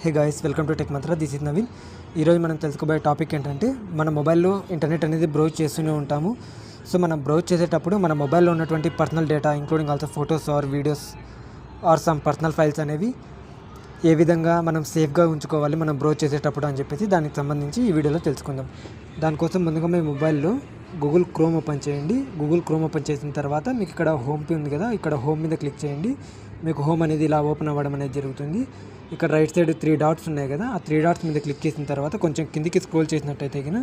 Hey guys, welcome to Tech Mantra. This is Naveen. ఈరోజు మనం తెలుసుకోబోయే టాపిక్ ఏంటంటే, మన మొబైల్లో ఇంటర్నెట్ అనేది బ్రౌజ్ చేస్తూనే ఉంటాము. సో మనం బ్రౌజ్ చేసేటప్పుడు మన మొబైల్లో ఉన్నటువంటి personal data including also photos or videos or some personal files అనేవి ఏ విధంగా మనం సేఫ్గా ఉంచుకోవాలి మనం బ్రౌజ్ చేసేటప్పుడు అని చెప్పేసి దానికి సంబంధించి ఈ వీడియోలో తెలుసుకుందాం. దానికోసం ముందుగా మీ మొబైల్లో గూగుల్ క్రోమ్ ఓపెన్ చేయండి. గూగుల్ క్రోమ్ ఓపెన్ చేసిన తర్వాత మీకు ఇక్కడ హోమ్ పే ఉంది కదా, ఇక్కడ హోమ్ మీద క్లిక్ చేయండి. మీకు హోమ్ అనేది ఇలా ఓపెన్ అవ్వడం అనేది జరుగుతుంది. ఇక్కడ రైట్ సైడ్ 3 డాట్స్ ఉన్నాయి కదా, ఆ 3 డాట్స్ మీద క్లిక్ చేసిన తర్వాత కొంచెం కిందికి స్క్రోల్ చేసినట్టయితే కనుక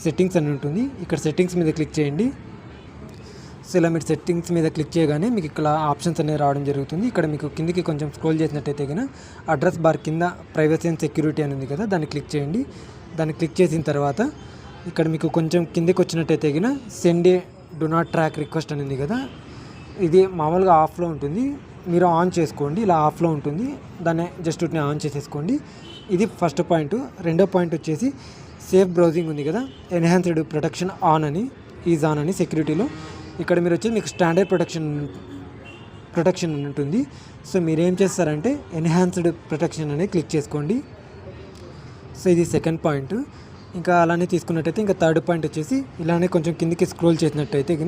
సెట్టింగ్స్ అని ఉంటుంది. ఇక్కడ సెట్టింగ్స్ మీద క్లిక్ చేయండి. సో ఇలా మీరు సెట్టింగ్స్ మీద క్లిక్ చేయగానే మీకు ఇక్కడ ఆప్షన్స్ అనేవి రావడం జరుగుతుంది. ఇక్కడ మీకు కిందికి కొంచెం స్క్రోల్ చేసినట్టయితే కనుక అడ్రస్ బార్ కింద ప్రైవసీ అండ్ సెక్యూరిటీ అని ఉంది కదా, దాన్ని క్లిక్ చేయండి. దాన్ని క్లిక్ చేసిన తర్వాత ఇక్కడ మీకు కొంచెం కిందికి వచ్చినట్టయితే కనుక send A do not track request అని ఉంది కదా, ఇది మామూలుగా ఆఫ్లో ఉంటుంది, మీరు ఆన్ చేసుకోండి. ఇలా ఆఫ్లో ఉంటుంది, దాన్ని జస్ట్ ఆన్ చేసేసుకోండి. ఇది ఫస్ట్ పాయింట్. రెండో పాయింట్ వచ్చేసి సేఫ్ బ్రౌజింగ్ ఉంది కదా, ఎన్హాన్స్డ్ ప్రొటెక్షన్ ఆన్ అని ఈజ్ ఆన్ అని సెక్యూరిటీలో ఇక్కడ మీరు వచ్చి మీకు స్టాండర్డ్ ప్రొటెక్షన్ ఉంటుంది. సో మీరు ఏం చేస్తారంటే ఎన్హాన్స్డ్ ప్రొటెక్షన్ అనేది క్లిక్ చేసుకోండి. సో ఇది సెకండ్ పాయింట్. ఇంకా అలానే తీసుకున్నట్టయితే ఇంకా థర్డ్ పాయింట్ వచ్చేసి ఇలానే కొంచెం కిందికి స్క్రోల్ చేసినట్టయితే ఇక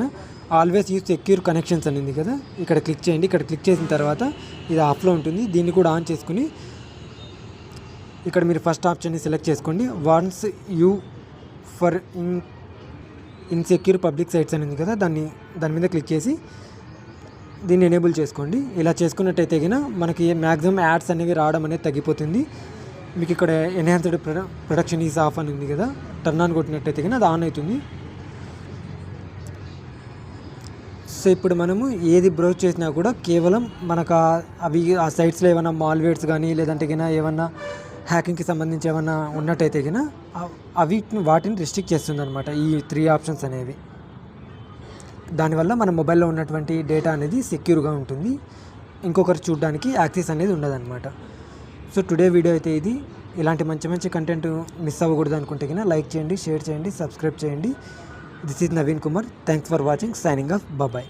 ఆల్వేస్ యూజ్ సెక్యూర్ కనెక్షన్స్ అనేది కదా, ఇక్కడ క్లిక్ చేయండి. ఇక్కడ క్లిక్ చేసిన తర్వాత ఇది ఆఫ్లో ఉంటుంది, దీన్ని కూడా ఆన్ చేసుకుని ఇక్కడ మీరు ఫస్ట్ ఆప్షన్ని సెలెక్ట్ చేసుకోండి. Once you for insecure public sites అనేది కదా, దాని మీద క్లిక్ చేసి దీన్ని ఎనేబుల్ చేసుకోండి. ఇలా చేసుకున్నట్టయితే కనుక మనకి మ్యాక్సిమం యాడ్స్ అనేవి రావడం అనేది తగ్గిపోతుంది. మీకు ఇక్కడ ఎన్హాన్స్డ్ ప్రొటెక్షన్ ఈజ్ ఆఫ్ అని ఉంది కదా, టర్న్ ఆన్ కొట్టినట్టయితే కానీ అది ఆన్ అవుతుంది. సో ఇప్పుడు మనము ఏది బ్రౌజ్ చేసినా కూడా కేవలం మనకు ఆ సైట్స్లో ఏమైనా మాల్వేర్స్ కానీ లేదంటే కన్నా ఏమన్నా హ్యాకింగ్కి సంబంధించి ఏమన్నా ఉన్నట్టయితే కన్నా వాటిని రిస్ట్రిక్ట్ చేస్తుంది అనమాట ఈ 3 ఆప్షన్స్ అనేవి. దానివల్ల మన మొబైల్లో ఉన్నటువంటి డేటా అనేది సెక్యూర్గా ఉంటుంది, ఇంకొకరు చూడడానికి యాక్సెస్ అనేది ఉండదన్నమాట. సో టుడే వీడియో అయితే ఇది. ఇలాంటి మంచి కంటెంట్ మిస్ అవ్వకూడదు అనుకుంటే కన్నా లైక్ చేయండి, షేర్ చేయండి, సబ్స్క్రైబ్ చేయండి. This is Naveen Kumar. Thanks for watching. Signing off. Bye.